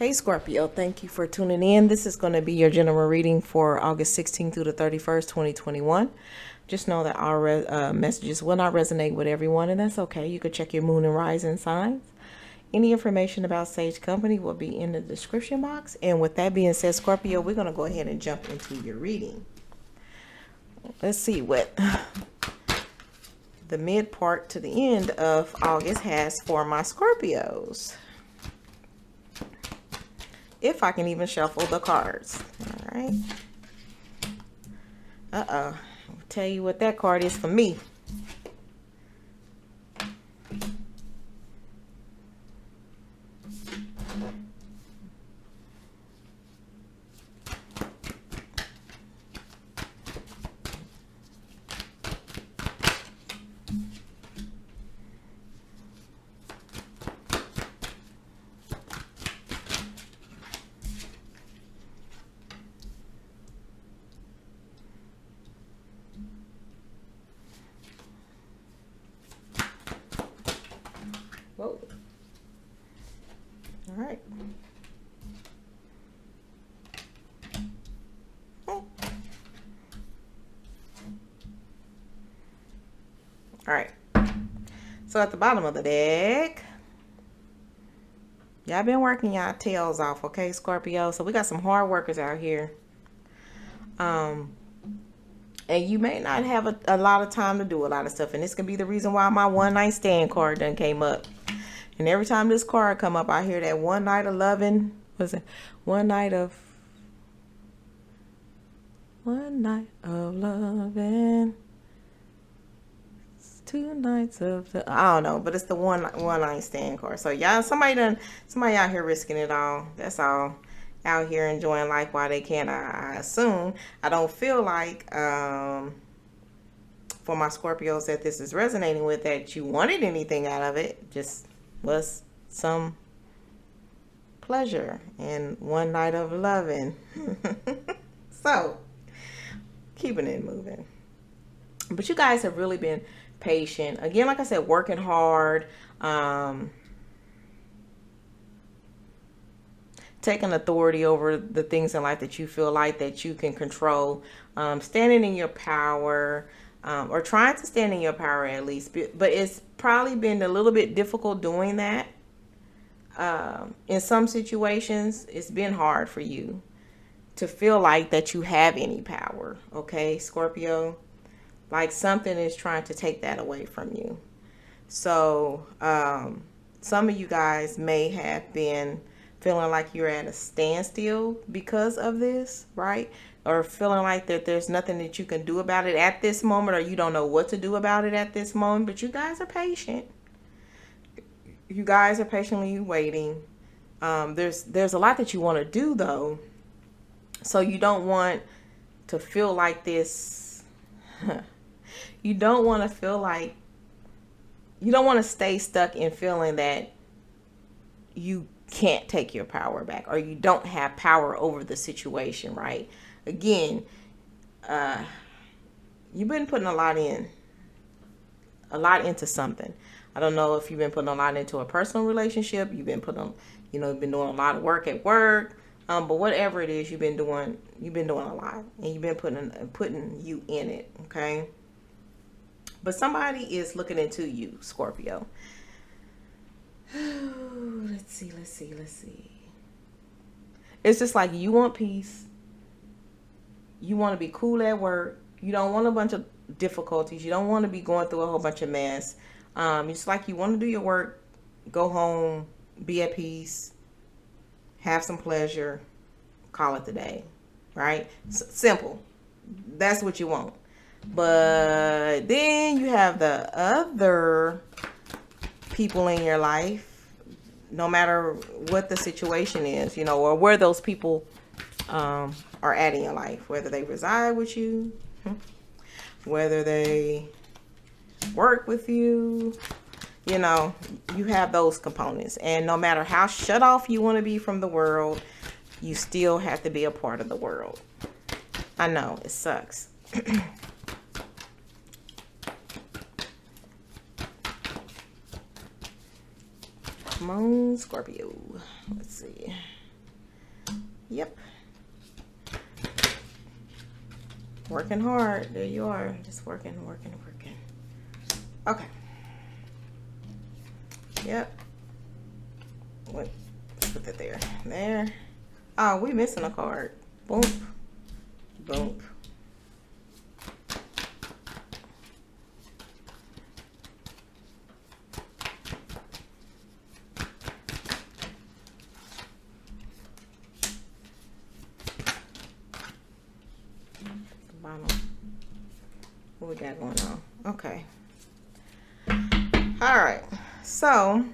Hey Scorpio, thank you for tuning in. This is going to be your general reading for August 16th through the 31st, 2021. Just know that our messages will not resonate with everyone, and that's okay. You could check your moon and rising signs. Any information about Sage Company will be in the description box. And with that being said, Scorpio, we're going to go ahead and jump into your reading. Let's see what the mid part to the end of August has for my Scorpios. If I can even shuffle the cards. All right. I'll tell you what that card is for me. Whoa. All right. All right. So at the bottom of the deck, y'all been working y'all tails off, okay, Scorpio? So we got some hard workers out here. And you may not have a lot of time to do a lot of stuff. And this can be the reason why my one night stand card done came up. And every time this card come up, I hear that one night of loving. What's it? One night of loving. It's 2 nights of the, I don't know, but it's the one night stand card. So y'all, somebody out here risking it all. That's all. Out here enjoying life while they can. I assume. I don't feel like for my Scorpios that this is resonating with, that you wanted anything out of it. Just was some pleasure and one night of loving. So keeping it moving. But you guys have really been patient. Again, like I said, working hard. Taking authority over the things in life that you feel like that you can control, standing in your power, or trying to stand in your power at least. But it's probably been a little bit difficult doing that. In some situations, it's been hard for you to feel like that you have any power, okay, Scorpio? Like something is trying to take that away from you. So some of you guys may have been feeling like you're at a standstill because of this, right? Or feeling like that there's nothing that you can do about it at this moment, or you don't know what to do about it at this moment. But you guys are patient. You guys are patiently waiting. There's a lot that you want to do though. So you don't want to feel like this. You don't want to feel like, you don't want to stay stuck in feeling that you can't take your power back, or you don't have power over the situation, right? Again, you've been putting a lot into something. I don't know if you've been putting a lot into a personal relationship. You've been putting, you've been doing a lot of work at work. But whatever it is you've been doing a lot, and you've been putting you in it, okay? But somebody is looking into you, Scorpio. Let's see. It's just like you want peace. You want to be cool at work. You don't want a bunch of difficulties. You don't want to be going through a whole bunch of mess. It's like you want to do your work, go home, be at peace, have some pleasure, call it the day, right? Simple. That's what you want. But then you have the other people in your life, no matter what the situation is, or where those people are at in your life, whether they reside with you, whether they work with you, you have those components. And no matter how shut off you want to be from the world, you still have to be a part of the world. I know, it sucks. Come on, Scorpio. Let's see. Yep. Working hard. There you are. Just working. Okay. Yep. Wait. Let's put that there. There. Oh, we missing a card. Boom. Boom. What we got going on? Okay. All right. So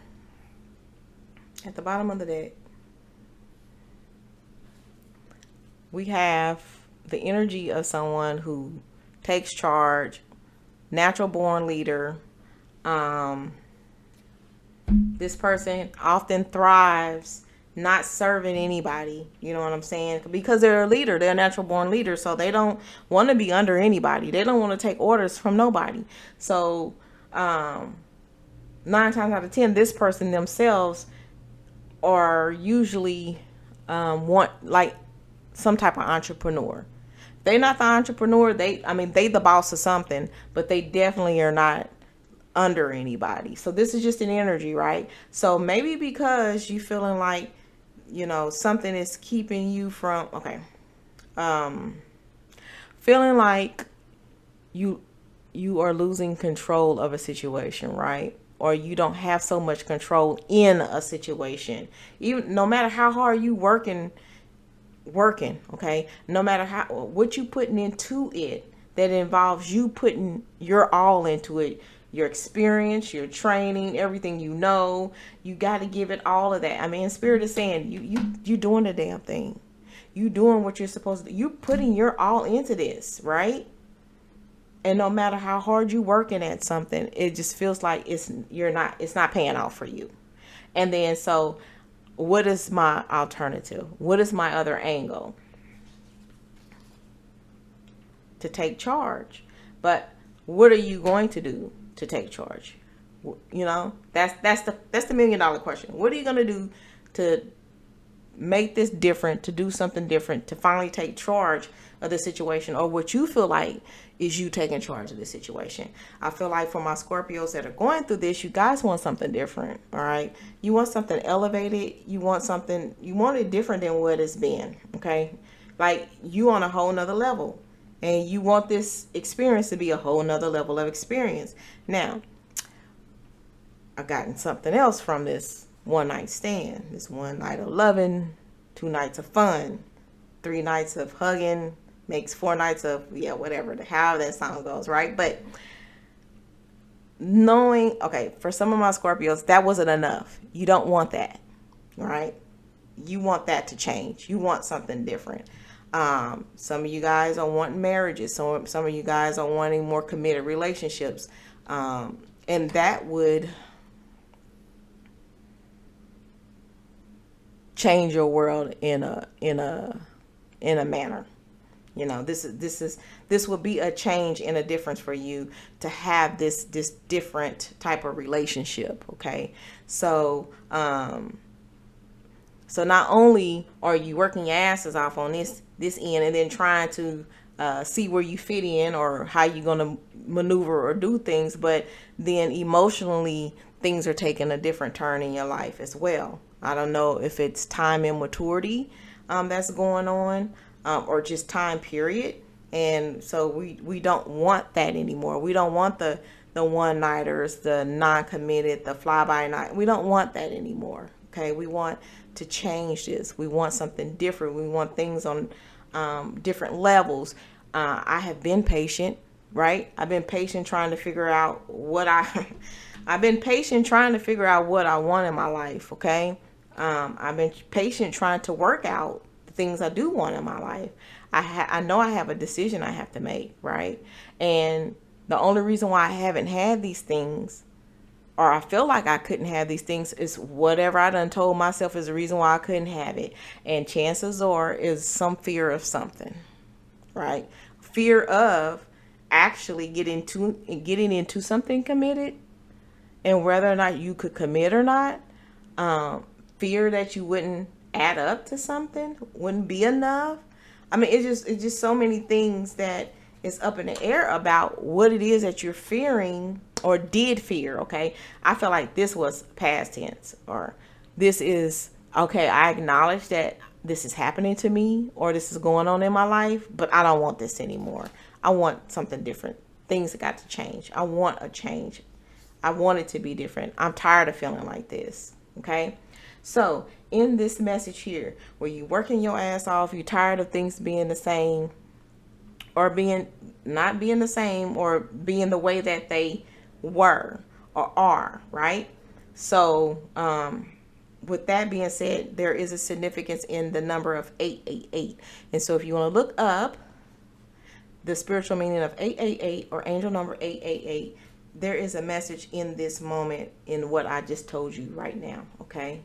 at the bottom of the deck, we have the energy of someone who takes charge, natural born leader. This person often thrives not serving anybody, you know what I'm saying? Because they're a leader, they're a natural born leader, so they don't want to be under anybody. They don't want to take orders from nobody. So 9 times out of 10, this person themselves are usually want like some type of entrepreneur. They're not the entrepreneur, they the boss of something, but they definitely are not under anybody. So this is just an energy, right? So maybe because you feeling like, you know, something is keeping you from, feeling like you are losing control of a situation, right? Or you don't have so much control in a situation. Even no matter how hard you working, okay? No matter what you putting into it that involves you putting your all into it, your experience, your training, everything you know, you got to give it all of that. I mean, Spirit is saying you doing the damn thing. You doing what you're supposed to do. You putting your all into this, right? And no matter how hard you working at something, it just feels like it's not paying off for you. And then so what is my alternative? What is my other angle? To take charge. But what are you going to do to take charge? You know, that's the $1 million question. What are you going to do to make this different, to do something different, to finally take charge of the situation, or what you feel like is you taking charge of the situation? I feel like for my Scorpios that are going through this, you guys want something different. All right. You want something elevated. You want it different than what it's been. Okay. Like you on a whole nother level. And you want this experience to be a whole nother level of experience. Now, I've gotten something else from this one night stand. This 1 night of loving, 2 nights of fun, 3 nights of hugging, makes 4 nights of, whatever, how that song goes, right? But knowing, okay, for some of my Scorpios, that wasn't enough. You don't want that, right? You want that to change. You want something different. Some of you guys are wanting marriages. Some of you guys are wanting more committed relationships. And that would change your world in a manner. You know, this would be a change and a difference for you to have this different type of relationship. Okay. So not only are you working your asses off on this end and then trying to see where you fit in or how you're going to maneuver or do things, but then emotionally things are taking a different turn in your life as well. I don't know if it's time and maturity that's going on, or just time period. And so we don't want that anymore. We don't want the one-nighters, the non-committed, the fly-by-night. We don't want that anymore. Okay, we want to change this. We want something different. We want things on different levels. I have been patient, right? I've been patient trying to figure out I've been patient trying to figure out what I want in my life. Okay, I've been patient trying to work out the things I do want in my life. I know I have a decision I have to make, right? And the only reason why I haven't had these things, or I feel like I couldn't have these things, is whatever I done told myself is the reason why I couldn't have it. And chances are is some fear of something, right? Fear of actually getting into something committed, and whether or not you could commit or not. Fear that you wouldn't add up to something, wouldn't be enough. I mean, it's just so many things that is up in the air about what it is that you're fearing or did fear. Okay, I feel like this was past tense, or this is okay. I acknowledge that this is happening to me, or this is going on in my life, but I don't want this anymore. I want something different. Things have got to change. I want a change. I want it to be different. I'm tired of feeling like this. Okay. So in this message here, where you working your ass off, you're tired of things being the same, or not being the same, or being the way that they were or are, right? So with that being said, there is a significance in the number of 888. And so if you want to look up the spiritual meaning of 888 or angel number 888, there is a message in this moment in what I just told you right now. Okay.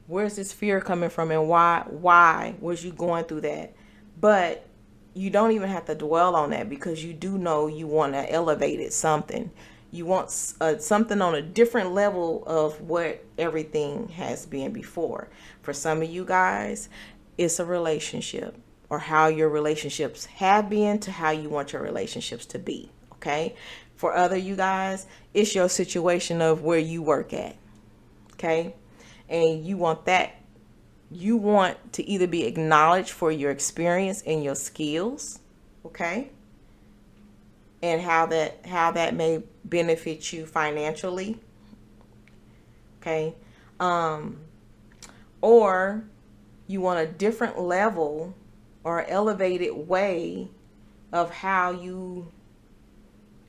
Where's this fear coming from, and why was you going through that? But you don't even have to dwell on that, because you do know you want to elevate it something. You want something on a different level of what everything has been before. For some of you guys, it's a relationship, or how your relationships have been to how you want your relationships to be. Okay. For other you guys, it's your situation of where you work at. Okay. And you want to either be acknowledged for your experience and your skills, okay? And how that may benefit you financially, okay? Or you want a different level or elevated way of how you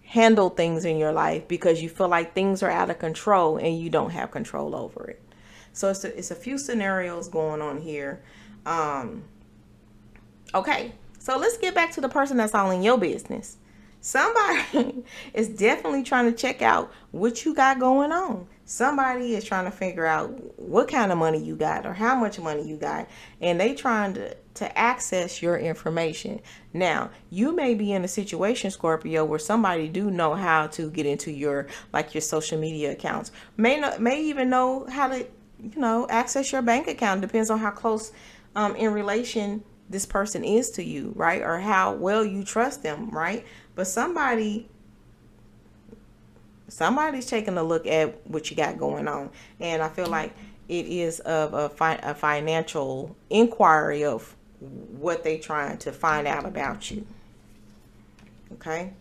handle things in your life, because you feel like things are out of control and you don't have control over it. So it's a few scenarios going on here. Okay, so let's get back to the person that's all in your business. Somebody is definitely trying to check out what you got going on. Somebody is trying to figure out what kind of money you got or how much money you got. And they trying to access your information. Now, you may be in a situation, Scorpio, where somebody do know how to get into your social media accounts. May even know how to access your bank account. Depends on how close in relation this person is to you, right? Or how well you trust them, right? But somebody's taking a look at what you got going on. And I feel like it is of a financial inquiry of what they trying to find out about you. Okay?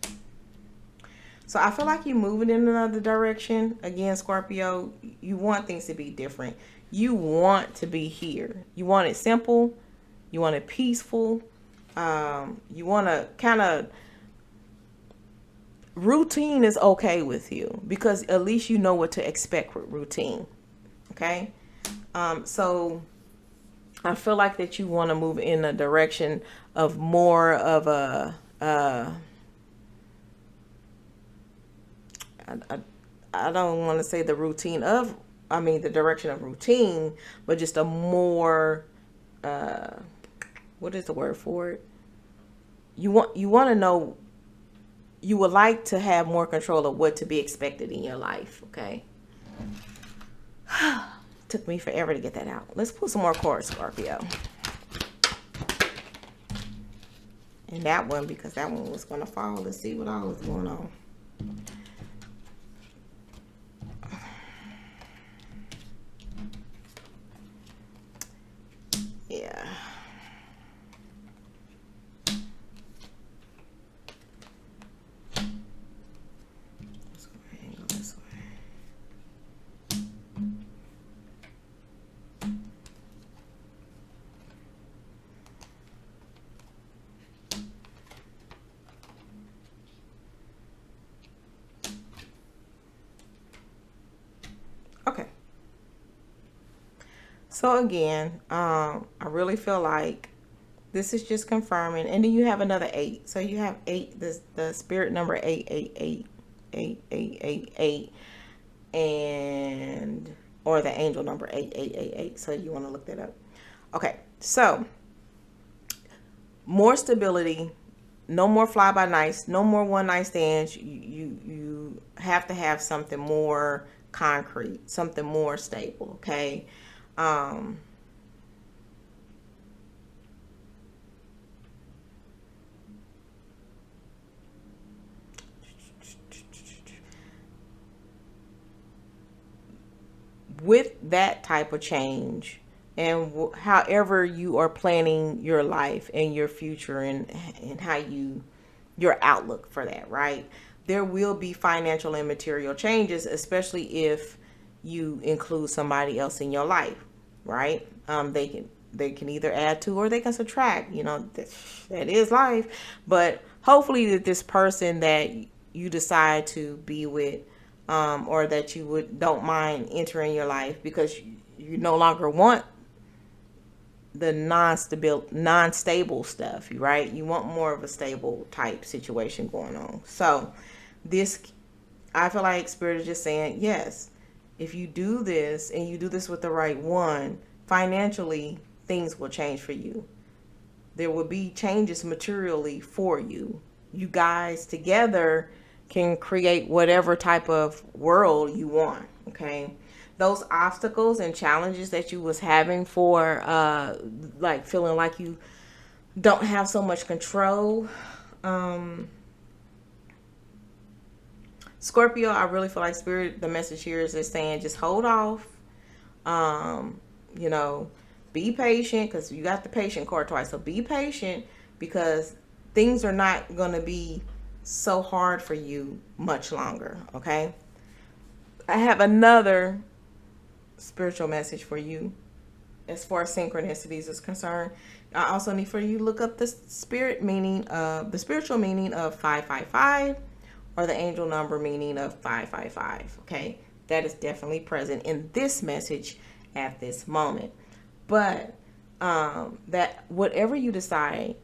So I feel like you're moving in another direction. Again, Scorpio, you want things to be different. You want to be here. You want it simple. You want it peaceful. You want to kind of routine is okay with you, because at least you know what to expect with routine. Okay. So I feel like that you want to move in a direction of more of a, I don't want to say the the direction of routine, but just a more, what is the word for it? You want to know, you would like to have more control of what to be expected in your life. Okay. Took me forever to get that out. Let's pull some more cards, Scorpio. And that one, because that one was going to fall. Let's see what all is going on. Yeah. Let's go ahead and go this way. Okay. So again, I really feel like this is just confirming. And then you have another 8. So you have 8, the spirit number 888, 8888, and or the angel number 8888. So you want to look that up. Okay. So more stability, no more fly by nights, no more one night stands. You have to have something more concrete, something more stable. Okay. Um, with that type of change, and however you are planning your life and your future, and how your outlook for that, right? There will be financial and material changes, especially if you include somebody else in your life, right? They can either add to or they can subtract. That is life. But hopefully that this person that you decide to be with, or that you don't mind entering your life, because you no longer want the non-stable stuff, right? You want more of a stable type situation going on. So this, I feel like Spirit is just saying, yes, if you do this and you do this with the right one, financially, things will change for you. There will be changes materially for you. You guys together can create whatever type of world you want, okay? Those obstacles and challenges that you was having for like feeling like you don't have so much control, Scorpio, I really feel like Spirit, the message here is just saying, just hold off. Um, you know, be patient, because you got the patient card twice. So be patient, because things are not going to be so hard for you much longer. Okay. I have another spiritual message for you as far as synchronicities is concerned. I also need for you to look up the spiritual meaning of 555, or the angel number meaning of 555. Okay, that is definitely present in this message at this moment. But that whatever you decide,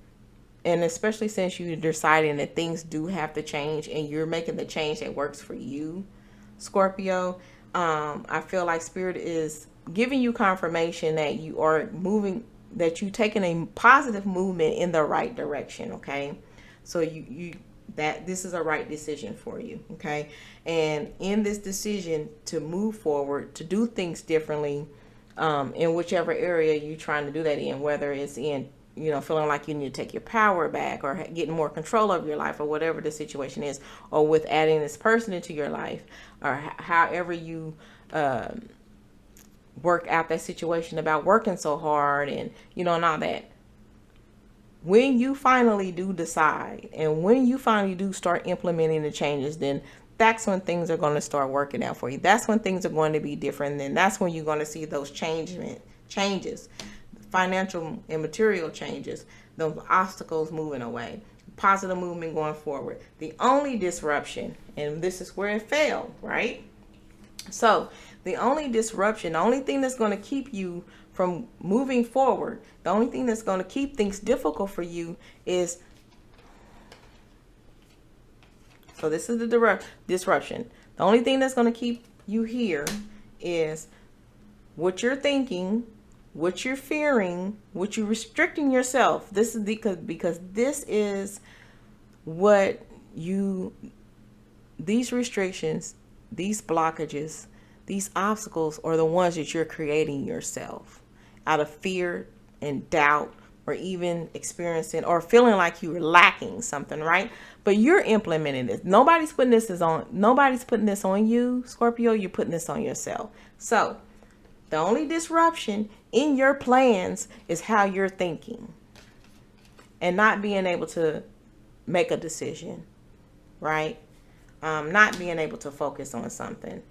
and especially since you're deciding that things do have to change and you're making the change that works for you, Scorpio, I feel like Spirit is giving you confirmation that you are moving, that you're taking a positive movement in the right direction. Okay, so you that this is a right decision for you. Okay, and in this decision to move forward, to do things differently, in whichever area you're trying to do that in, whether it's in, feeling like you need to take your power back, or getting more control of your life, or whatever the situation is, or with adding this person into your life, or however you work out that situation about working so hard, and and all that. When you finally do decide, and when you finally do start implementing the changes, then that's when things are going to start working out for you. That's when things are going to be different. Then that's when you're going to see those changes, financial and material changes, those obstacles moving away, positive movement going forward. The only disruption, and this is where it failed, right? So the only disruption, the only thing that's going to keep you from moving forward, the only thing that's going to keep things difficult for you is, so this is the disruption. The only thing that's going to keep you here is what you're thinking, what you're fearing, what you're restricting yourself. This is because this is what these restrictions, these blockages, these obstacles are the ones that you're creating yourself out of fear and doubt, or even experiencing or feeling like you're lacking something, right? But you're implementing this. Nobody's putting this on you, Scorpio. You're putting this on yourself. So the only disruption in your plans is how you're thinking, and not being able to make a decision, right? Not being able to focus on something.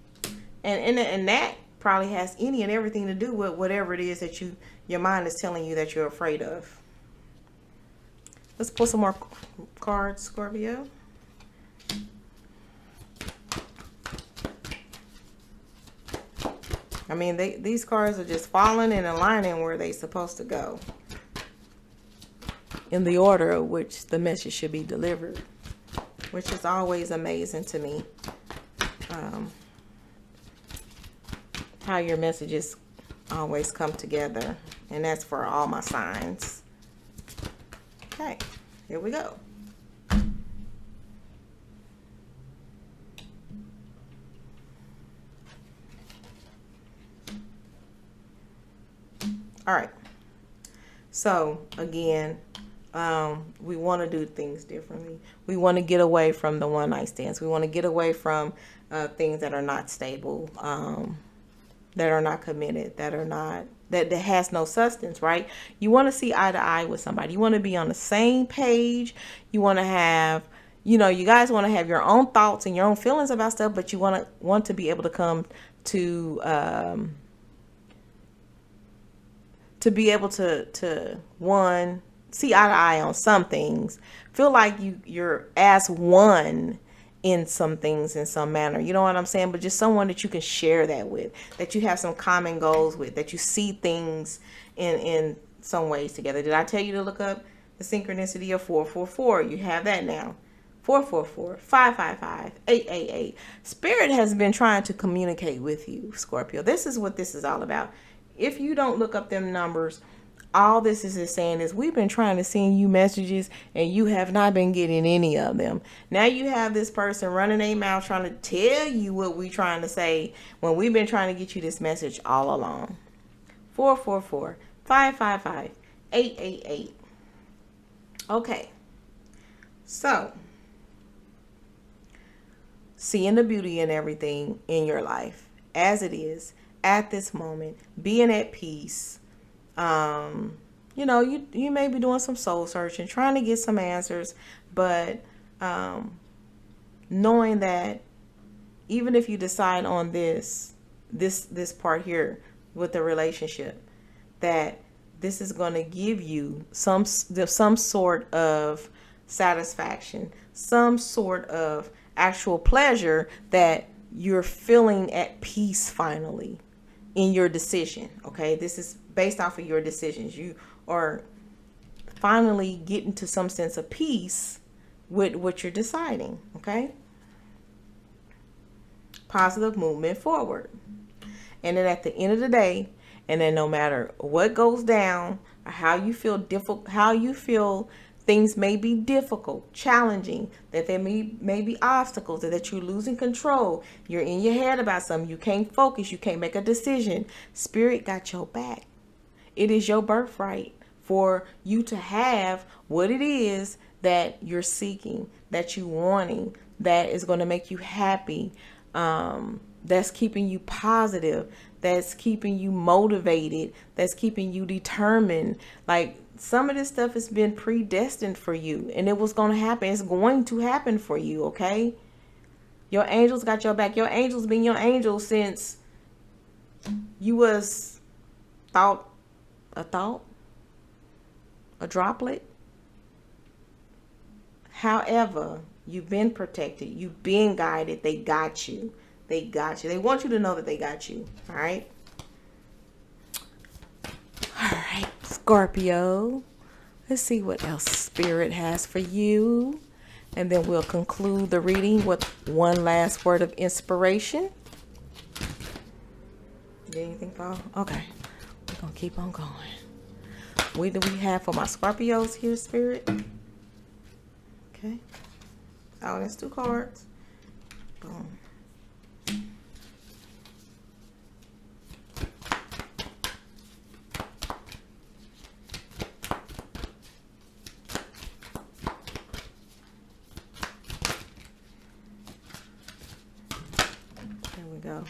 And that probably has any and everything to do with whatever it is that your mind is telling you that you're afraid of. Let's pull some more cards, Scorpio. I mean, these cards are just falling and aligning where they're supposed to go, in the order of which the message should be delivered, which is always amazing to me. How your messages always come together, and that's for all my signs. Okay, here we go. All right. So again, we want to do things differently. We want to get away from the one night stands. We want to get away from things that are not stable, that are not committed, that has no substance, right? You want to see eye to eye with somebody. You want to be on the same page. You want to have, you guys want to have your own thoughts and your own feelings about stuff, but you want to be able to come to be able to one, see eye to eye on some things, feel like you're as one in some things in some manner, you know what I'm saying? But just someone that you can share that with, that you have some common goals with, that you see things in some ways together. Did I tell you to look up the synchronicity of 444? You have that now. 444, 555, 888. Spirit has been trying to communicate with you, Scorpio. This is what this is all about. If you don't look up them numbers, all this is saying is we've been trying to send you messages and you have not been getting any of them. Now you have this person running their mouth trying to tell you what we're trying to say when we've been trying to get you this message all along. 444, 555, 888. Okay. So, seeing the beauty in everything in your life as it is at this moment, being at peace. You may be doing some soul searching, trying to get some answers, but knowing that even if you decide on this part here with the relationship, that this is going to give you some sort of satisfaction, some sort of actual pleasure, that you're feeling at peace finally in your decision. Okay, this is based off of your decisions. You are finally getting to some sense of peace with what you're deciding. Okay, positive movement forward. And then at the end of the day, and then no matter what goes down or how you feel things may be difficult, challenging, that there may be obstacles, that you're losing control, you're in your head about something, you can't focus, you can't make a decision. Spirit got your back. It is your birthright for you to have what it is that you're seeking, that you're wanting, that is going to make you happy, that's keeping you positive, that's keeping you motivated, that's keeping you determined. Like, some of this stuff has been predestined for you, and it was going to happen. It's going to happen for you, okay? Your angels got your back. Your angels been your angels since you was a droplet. However, you've been protected. You've been guided. They got you. They got you. They want you to know that they got you. All right? All right, Scorpio. Let's see what else Spirit has for you. And then we'll conclude the reading with one last word of inspiration. Did anything fall? Okay. We're going to keep on going. What do we have for my Scorpios here, Spirit? Okay. Oh, that's 2 cards. Boom. There we go.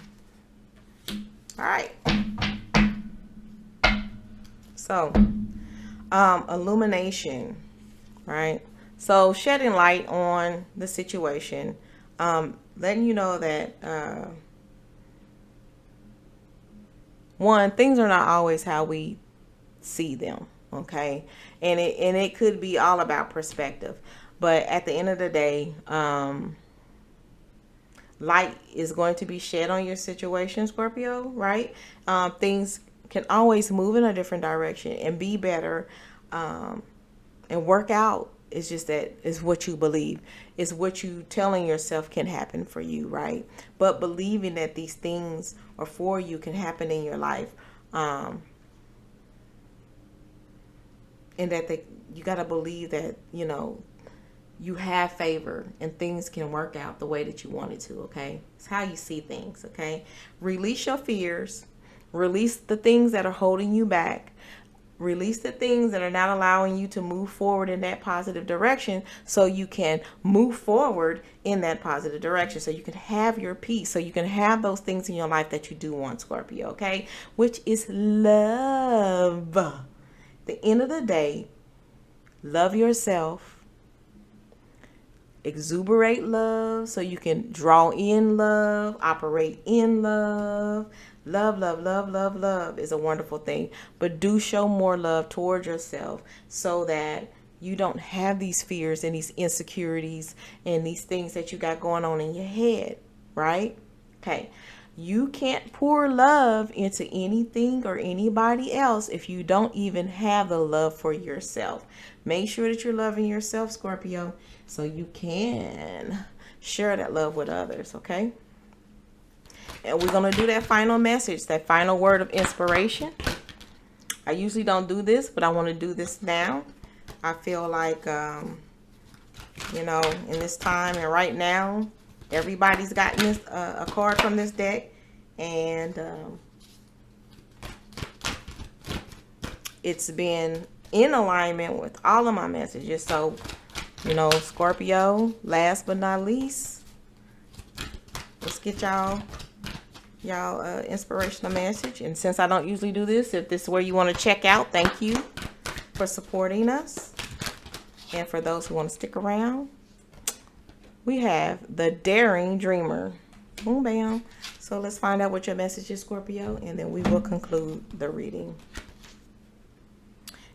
All right. So, illumination, right? So shedding light on the situation, letting you know that, one, things are not always how we see them, okay? And it could be all about perspective. But at the end of the day, light is going to be shed on your situation, Scorpio, right? Things can always move in a different direction and be better, and work out. It's just that it's what you believe. It's what you telling yourself can happen for you, right? But believing that these things are for you can happen in your life. And that you got to believe that, you have favor and things can work out the way that you want it to, okay? It's how you see things, okay? Release your fears. Release the things that are holding you back. Release the things that are not allowing you to move forward in that positive direction, so you can move forward in that positive direction, so you can have your peace, so you can have those things in your life that you do want, Scorpio, okay? Which is love. At the end of the day, love yourself. Exuberate love so you can draw in love, operate in love. Love, love, love, love, love is a wonderful thing. But do show more love towards yourself so that you don't have these fears and these insecurities and these things that you got going on in your head, right? Okay. You can't pour love into anything or anybody else if you don't even have the love for yourself. Make sure that you're loving yourself, Scorpio, so you can share that love with others, okay? And we're going to do that final message, that final word of inspiration. I usually don't do this, but I want to do this now. I feel like, in this time and right now, everybody's gotten this, a card from this deck. And it's been in alignment with all of my messages. So, Scorpio, last but not least, let's get y'all inspirational message. And since I don't usually do this, if this is where you want to check out, thank you for supporting us. And for those who want to stick around, we have the Daring Dreamer. Boom, bam. So let's find out what your message is, Scorpio, and then we will conclude the reading.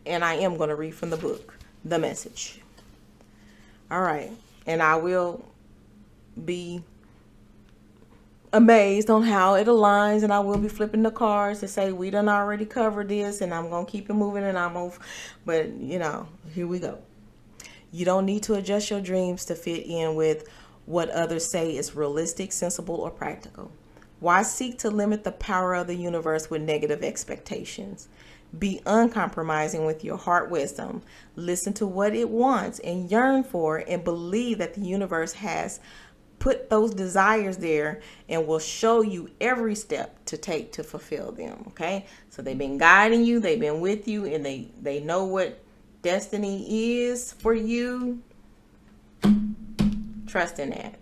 And I am going to read from the book, The Message. All right. And I will be amazed on how it aligns, and I will be flipping the cards to say we done already covered this, and I'm going to keep it moving, and but here we go. You don't need to adjust your dreams to fit in with what others say is realistic, sensible, or practical. Why seek to limit the power of the universe with negative expectations? Be uncompromising with your heart wisdom. Listen to what it wants and yearn for, and believe that the universe has put those desires there and will show you every step to take to fulfill them. Okay, so they've been guiding you, they've been with you, and they know what destiny is for you. Trust in that.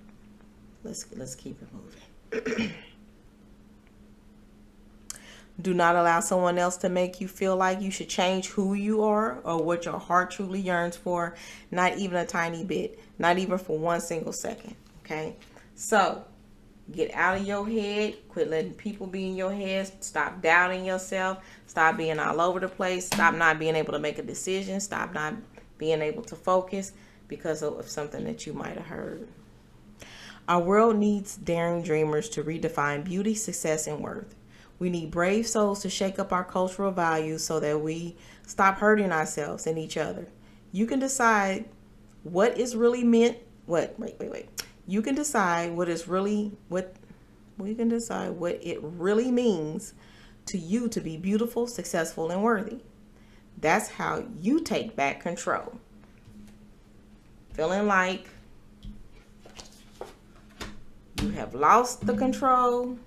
Let's keep it moving. Do not allow someone else to make you feel like you should change who you are or what your heart truly yearns for. Not even a tiny bit. Not even for 1 single second. Okay, so get out of your head. Quit letting people be in your head. Stop doubting yourself. Stop being all over the place. Stop not being able to make a decision. Stop not being able to focus because of something that you might have heard. Our world needs daring dreamers to redefine beauty, success, and worth. We need brave souls to shake up our cultural values so that we stop hurting ourselves and each other. You can decide what is really meant. Wait. You can decide what it really means to you to be beautiful, successful, and worthy. That's how you take back control. Feeling like you have lost the control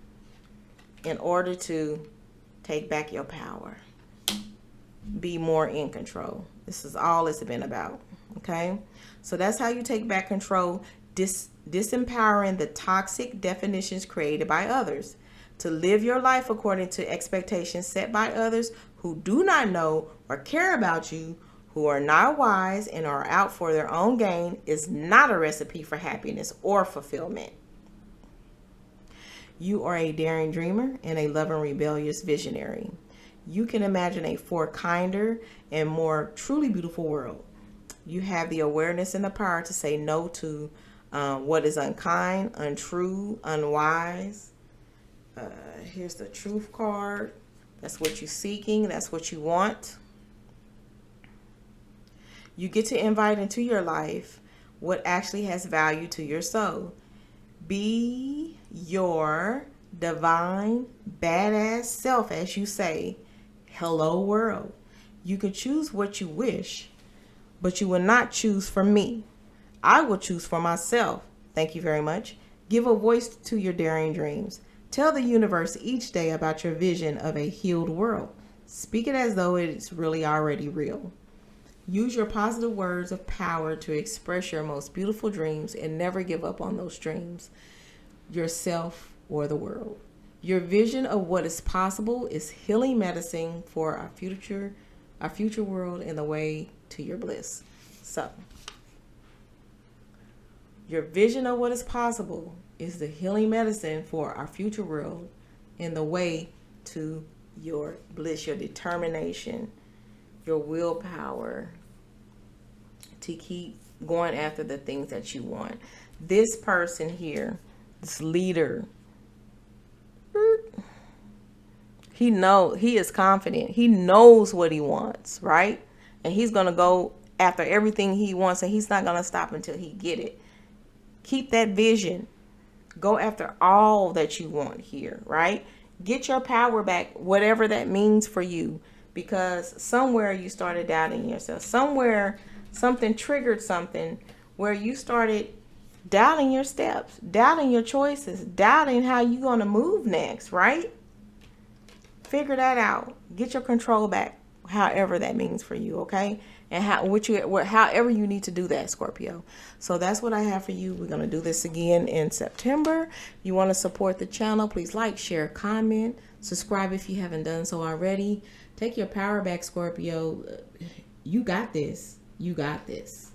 in order to take back your power. Be more in control. This is all it's been about. Okay? So that's how you take back control. Disempowering the toxic definitions created by others. To live your life according to expectations set by others who do not know or care about you, who are not wise and are out for their own gain, is not a recipe for happiness or fulfillment. You are a daring dreamer and a loving, rebellious visionary. You can imagine a far kinder and more truly beautiful world. You have the awareness and the power to say no to what is unkind, untrue, unwise. Here's the truth card. That's what you're seeking. That's what you want. You get to invite into your life what actually has value to your soul. Be your divine, badass self, as you say. Hello, world. You can choose what you wish, but you will not choose for me. I will choose for myself. Thank you very much. Give a voice to your daring dreams. Tell the universe each day about your vision of a healed world. Speak it as though it's really already real. Use your positive words of power to express your most beautiful dreams and never give up on those dreams, yourself or the world. Your vision of what is possible is healing medicine for our future world and the way to your bliss. So, your vision of what is possible is the healing medicine for our future world and the way to your bliss, your determination, your willpower to keep going after the things that you want. This person here, this leader, he is confident. He knows what he wants, right? And he's going to go after everything he wants, and he's not going to stop until he get it. Keep that vision. Go after all that you want here, right? Get your power back, whatever that means for you, because somewhere you started doubting yourself. Somewhere something triggered something where you started doubting your steps, doubting your choices, doubting how you're going to move next, right? Figure that out. Get your control back, however that means for you, okay? And however you need to do that, Scorpio. So that's what I have for you. We're going to do this again in September. If you want to support the channel, please like, share, comment, subscribe if you haven't done so already. Take your power back, Scorpio. You got this. You got this.